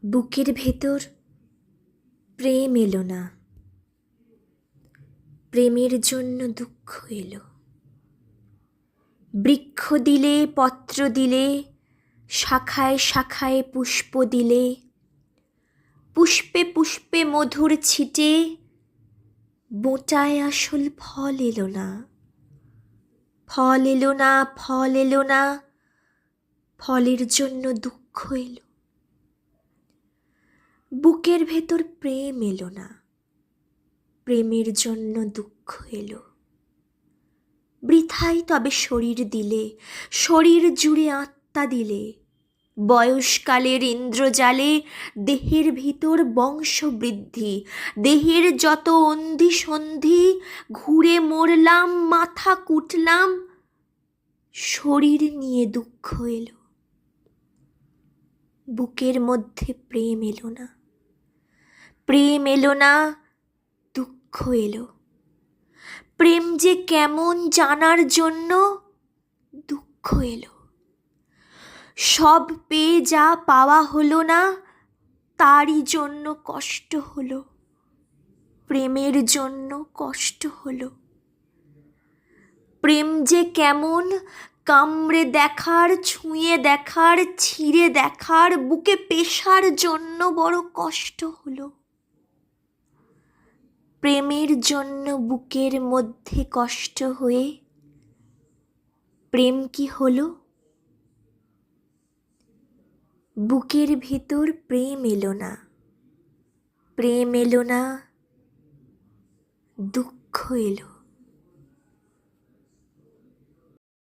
বুকের ভেতর প্রেম এলো না, প্রেমের জন্য দুঃখ এলো। বৃক্ষ দিলে, পত্র দিলে, শাখায় শাখায় পুষ্প দিলে, পুষ্পে পুষ্পে মধুর ছিটে বোঁটায় আসল ফল এলো না। ফল এলো না, ফল এলো না, ফলের জন্য দুঃখ এলো। বুকের ভেতর প্রেম এলো না, প্রেমের জন্য দুঃখ এলো। বৃথাই তবে শরীর দিলে, শরীর জুড়ে আত্মা দিলে, বয়সকালের ইন্দ্রজালে দেহের ভিতর বংশবৃদ্ধি, দেহের যত অন্ধি সন্ধি ঘুরে মরলাম, মাথা কুটলাম, শরীর নিয়ে দুঃখ এলো। বুকের মধ্যে প্রেম এলো না, প্রেম এলো না, দুঃখ এলো। প্রেম যে কেমন জানার জন্য দুঃখ এলো। সব পেয়ে যা পাওয়া হলো না, তারই জন্য কষ্ট হলো, প্রেমের জন্য কষ্ট হলো। প্রেম যে কেমন কামড়ে দেখার, ছুঁয়ে দেখার, ছিঁড়ে দেখার, বুকে পেশার জন্য বড় কষ্ট হলো। প্রেমের জন্য বুকের মধ্যে কষ্ট হয়ে প্রেম কি হলো? বুকের ভিতর প্রেম এলো না, প্রেম এলো না, দুঃখ এলো।